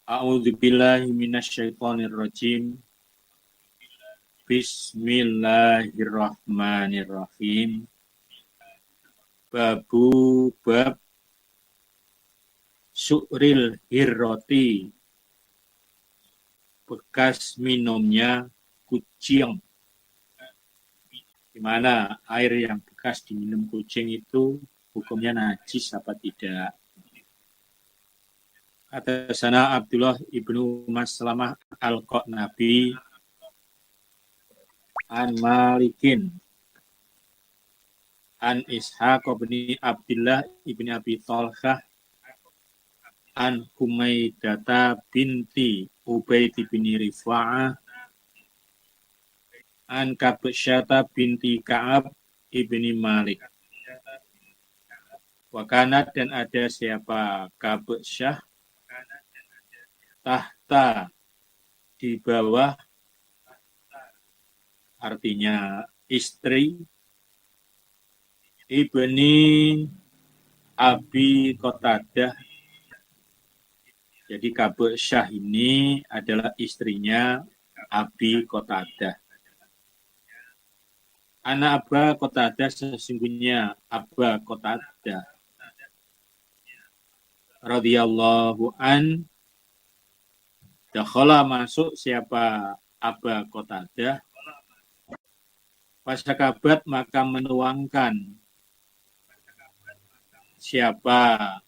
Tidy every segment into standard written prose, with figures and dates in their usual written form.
A'udzubillahi minasyaitonirrajim. Bismillahirrahmanirrahim. Bab su'ril hirroti, bekas minumnya kucing. Di mana air yang bekas diminum kucing itu hukumnya najis apa tidak? Hadatsana Abdullah ibnu Maslamah al-Qanabi an Malikin an Ishaq bin Abdullah ibni Abi Thalhah an Humaidata binti Ubaid bin Rifa'ah an Kabsyata binti Ka'ab ibni Malik. Wakanat, dan ada siapa Kabsyah tahta, di bawah, artinya istri ibni Abi Qatadah. Jadi Kabsyah ini adalah istrinya Abi Qatadah. Anak Aba Qatadah, sesungguhnya Aba Qatadah radhiyallahu an, dakhala, masuk siapa Aba Qatadah, fasakabat, maka menuangkan siapa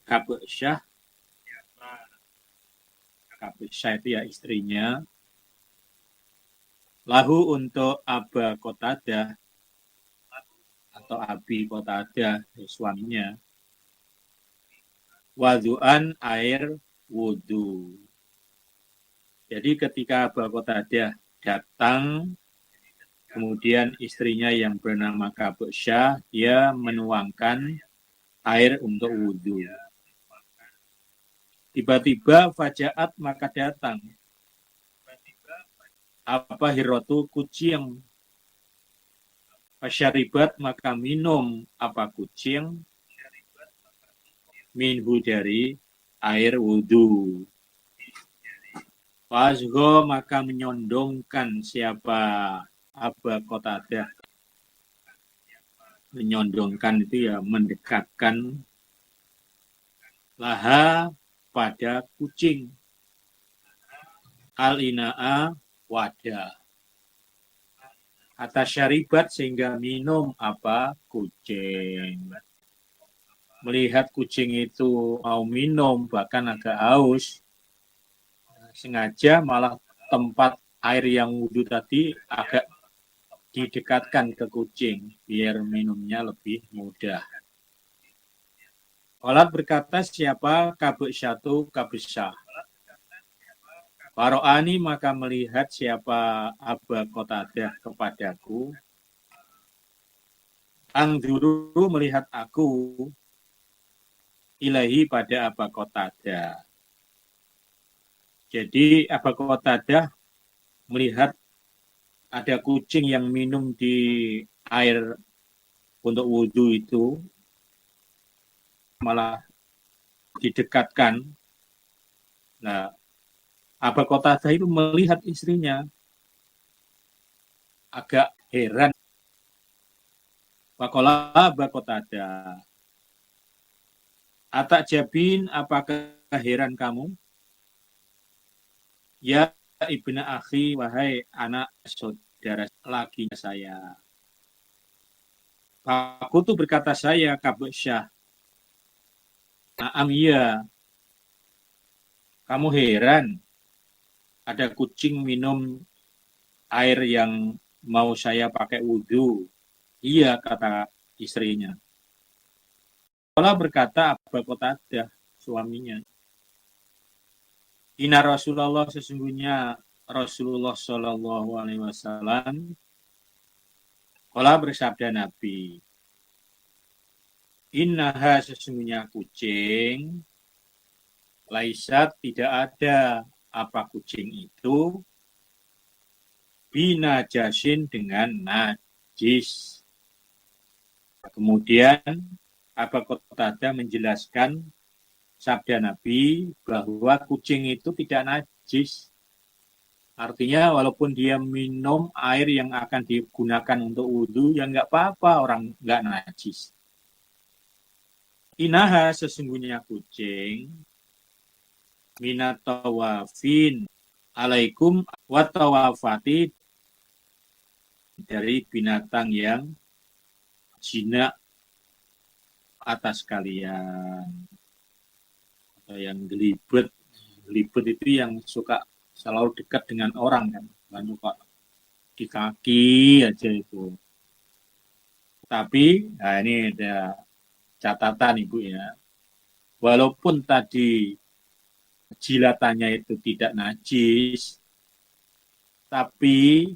Kabsyah. Kabsyah itu ya istrinya, lahu, untuk Aba Qatadah atau Abi Qatadah, suaminya, wadu'an, air wudu. Jadi ketika Aba Qatadah datang, kemudian istrinya yang bernama Kabsyah, dia menuangkan air untuk wudu. Tiba-tiba fajaat, maka datang apa hirrotu, kucing. Fasyaribat, maka minum apa kucing, minhu, dari air wudu. Fasgo, maka menyondongkan siapa Aba Qatadah. Menyondongkan itu ya mendekatkan, laha, pada kucing, al-ina'a, wadah. Atas syaribat, sehingga minum apa kucing. Melihat kucing itu mau minum, bahkan agak haus, sengaja malah tempat air yang wudhu tadi agak didekatkan ke kucing, biar minumnya lebih mudah. Qalat, berkata siapa Kabsyatu, Kabsyah, Faro'ani, maka melihat siapa Aba Qatadah kepadaku, angduru, melihat aku, ilahi, pada Aba Qatadah. Jadi Aba Qatadah melihat ada kucing yang minum di air untuk wudhu itu, malah didekatkan. Nah, Aba Qatadah itu melihat istrinya, agak heran. Faqala Aba Qatadah, atak jabin, apakah heran kamu? Ya ibna akhi, wahai anak saudara lakinya saya. Aku tuh, berkata saya, Kabsyah, naam, iya. Kamu heran ada kucing minum air yang mau saya pakai wudhu? Iya, kata istrinya. Kalau berkata Aba Qatadah, suaminya, Inna Rasulullah, sesungguhnya Rasulullah Shallallahu Alaihi Wasallam, kalau bersabda Nabi, innaha, sesungguhnya kucing, laisat, tidak ada apa kucing itu, binajasin, dengan najis. Kemudian Aba Qatadah menjelaskan sabda Nabi bahwa kucing itu tidak najis. Artinya walaupun dia minum air yang akan digunakan untuk wudhu, ya nggak apa-apa, orang nggak najis. Inaha, sesungguhnya kucing, minatawafin alaikum watawafati, dari binatang yang jinak atas kalian, atau yang gelibet. Gelibet itu yang suka selalu dekat dengan orang kan, kan suka di kaki aja itu. Tapi, nah ini ada catatan Ibu ya, walaupun tadi jilatannya itu tidak najis, tapi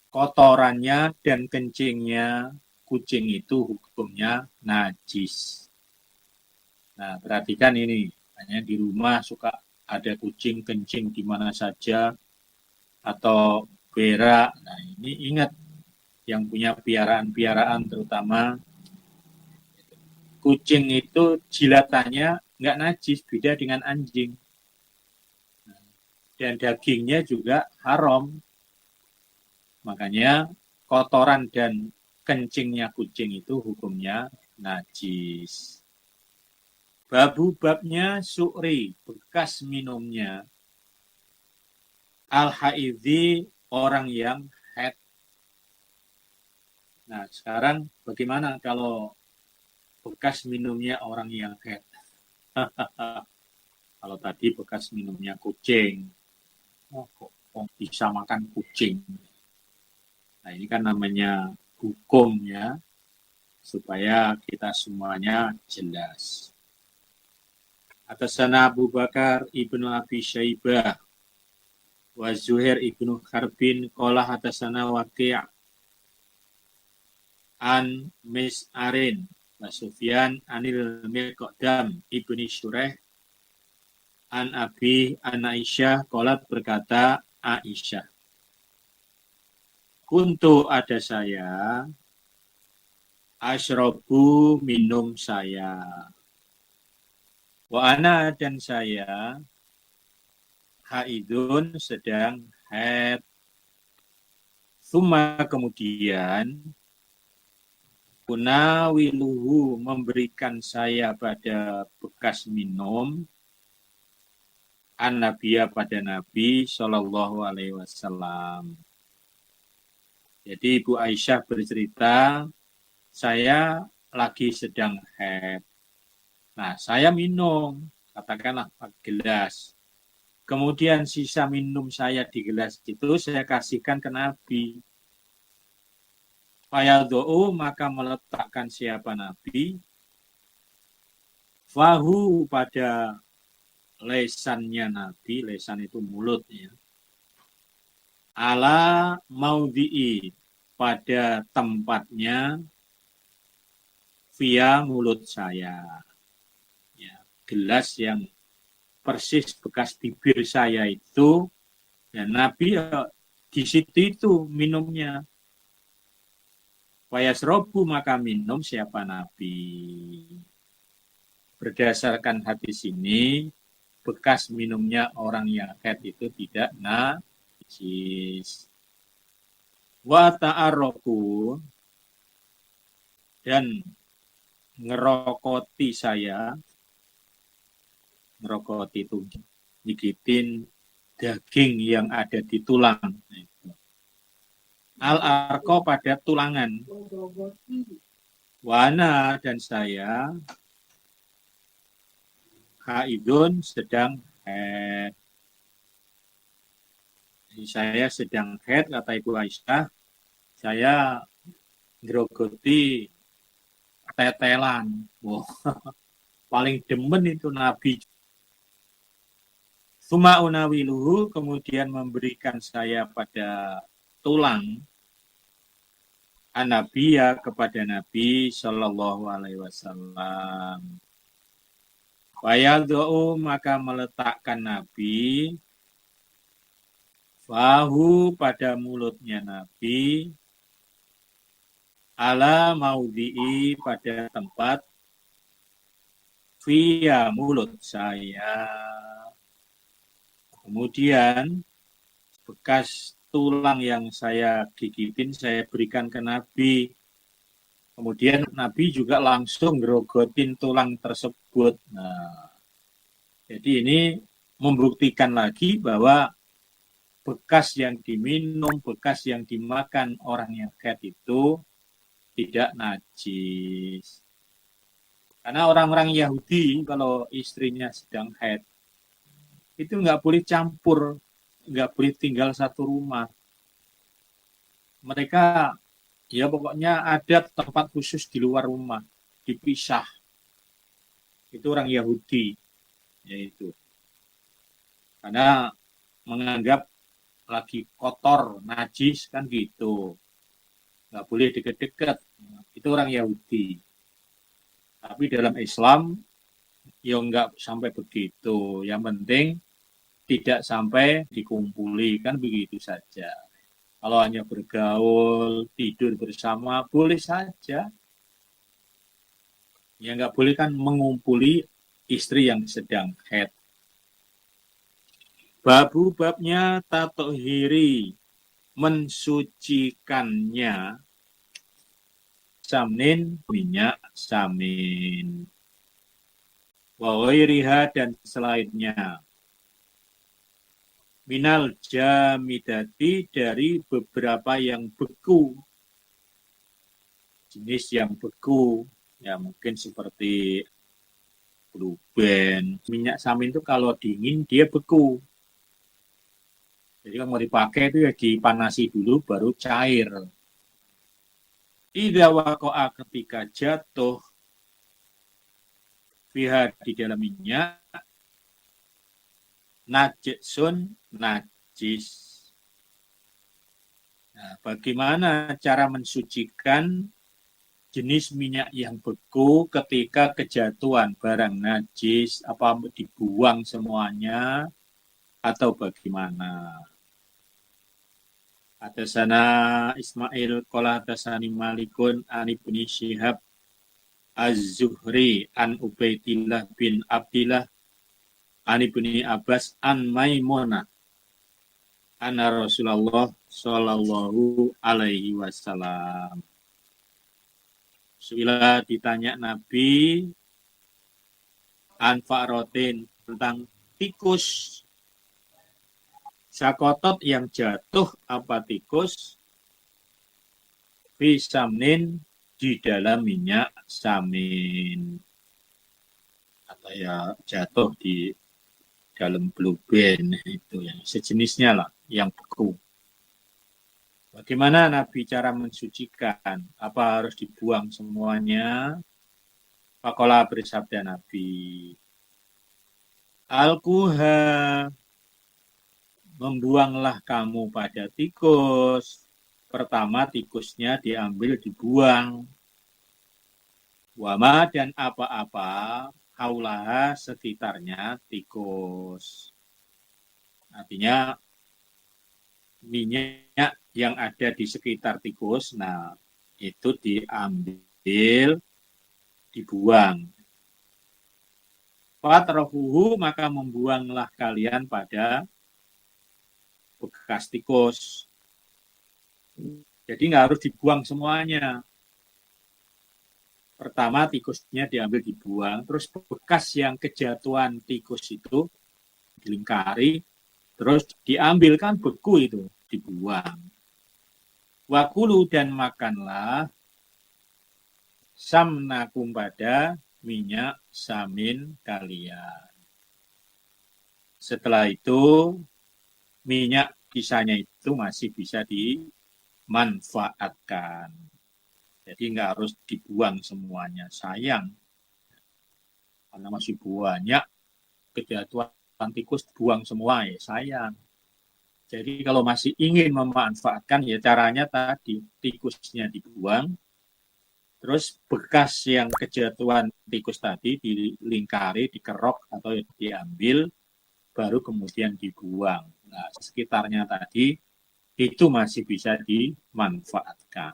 kotorannya dan kencingnya kucing itu hukumnya najis. Nah, perhatikan ini, hanya di rumah suka ada kucing kencing di mana saja atau berak. Nah, ini ingat, yang punya piaraan-piaraan terutama, kucing itu jilatannya nggak najis, beda dengan anjing. Dan dagingnya juga haram. Makanya kotoran dan kencingnya kucing itu hukumnya najis. Babnya su'ri, bekas minumnya. Al-haidhi, orang yang haid. Nah, sekarang bagaimana kalau bekas minumnya orang yang haid? Kalau tadi bekas minumnya kucing, kok bisa makan kucing? Nah, ini kan namanya hukum ya, supaya kita semuanya jelas. Atasana Abu Bakar ibnu Abi Syaibah wa Zuhair ibnu Harbin qala atasana Waqi' an Mis'arin wa Sufyan anil Miqdam ibni Syureh an Abi an Aisyah qalat, berkata Aisyah, kuntu, ada saya, asyrobu, minum saya, wa ana, dan saya, haidun, sedang haid. Suma, kemudian, kunawiluhu, memberikan saya pada bekas minum, an-nabiya, pada Nabi Shallallahu Alaihi Wasallam. Jadi Ibu Aisyah bercerita, saya lagi sedang haid. Nah, saya minum, katakanlah 4 gelas. Kemudian sisa minum saya di gelas itu saya kasihkan ke Nabi. Fayadhu'u, maka meletakkan siapa Nabi, fahu, pada lesannya Nabi, lesan itu mulutnya, ala maudhi'i, pada tempatnya, via mulut saya. Ya, gelas yang persis bekas bibir saya itu, dan Nabi ya, di situ itu minumnya. Wayasrobu, maka minum siapa Nabi. Berdasarkan hadis ini, bekas minumnya orang yang haid itu tidak najis. Wa ta'arroku, dan ngerokoti saya, ngerokoti itu nyigitin daging yang ada di tulang. Al-arko, pada tulangan. Wana, dan saya, haidun, sedang haid. Saya sedang haid, kata Ibu Aisyah, saya ngerogoti tetelan. Wow. Paling demen itu Nabi. Suma unawiluhu, kemudian memberikan saya pada tulang, an-nabiya, kepada Nabi Shallallahu Alaihi Wasallam. Wayadhu'u, maka meletakkan Nabi, fahu, pada mulutnya Nabi, ala maudhi'i, pada tempat, via mulut saya. Kemudian bekas tulang yang saya gigitin saya berikan ke Nabi. Kemudian Nabi juga langsung gerogotin tulang tersebut. Nah, jadi ini membuktikan lagi bahwa bekas yang diminum, bekas yang dimakan orang yang haid itu tidak najis. Karena orang-orang Yahudi kalau istrinya sedang haid, itu nggak boleh campur, nggak boleh tinggal satu rumah. Mereka ya pokoknya ada tempat khusus di luar rumah, dipisah. Itu orang Yahudi, yaitu. Karena menganggap lagi kotor, najis, kan gitu. Nggak boleh deket-deket. Itu orang Yahudi. Tapi dalam Islam, ya nggak sampai begitu. Yang penting tidak sampai dikumpuli, kan begitu saja. Kalau hanya bergaul, tidur bersama, boleh saja. Ya nggak boleh kan mengumpuli istri yang sedang haid. Babu babnya tatohiri, mensucikannya, samnin, minyak samin. Wawairiha dan selainnya. Minal jamidati, dari beberapa yang beku. Jenis yang beku, ya mungkin seperti blue band. Minyak samin itu kalau dingin dia beku. Jadi kalau mau dipakai itu ya dipanasi dulu baru cair. Idza waqa'a, ketika jatuh, fiha, di dalam minyak, najisun, najis. Nah, bagaimana cara mensucikan jenis minyak yang beku ketika kejatuhan barang najis, apa dibuang semuanya atau bagaimana? Hadasana Ismail qala hadasani Malikun an Ibnu Syihab Az-Zuhri an Ubaidillah bin Abdillah an Ibni Abbas an Maimunah anna Rasulullah sallallahu alaihi wasallam. Suila, ditanya Nabi an fa'rotin, tentang tikus. Sakotot, yang jatuh apa tikus, bisamnin, di dalam minyak samin, atau ya jatuh di dalam blue band, itu yang sejenisnya lah, yang beku. Bagaimana Nabi cara mensucikan? Apa harus dibuang semuanya? Faqala, bersabda Nabi, Al-Kuha, membuanglah kamu pada tikus. Pertama tikusnya diambil, dibuang. Wama, dan apa-apa, haulaha, sekitarnya tikus. Artinya minyak yang ada di sekitar tikus, nah itu diambil, dibuang. Fatrahuhu, maka membuanglah kalian pada bekas tikus. Jadi nggak harus dibuang semuanya. Pertama tikusnya diambil, dibuang, terus bekas yang kejatuhan tikus itu dilingkari, terus diambil, kan beku itu, dibuang. Wakulu, dan makanlah samnakum, pada minyak samin kalian. Setelah itu minyak sisanya itu masih bisa dimanfaatkan. Jadi nggak harus dibuang semuanya, sayang. Karena masih banyak kejatuhan tikus, buang semua ya sayang. Jadi kalau masih ingin memanfaatkan, ya caranya tadi, tikusnya dibuang, terus bekas yang kejatuhan tikus tadi dilingkari, dikerok atau diambil, baru kemudian dibuang. Nah, sekitarnya tadi itu masih bisa dimanfaatkan.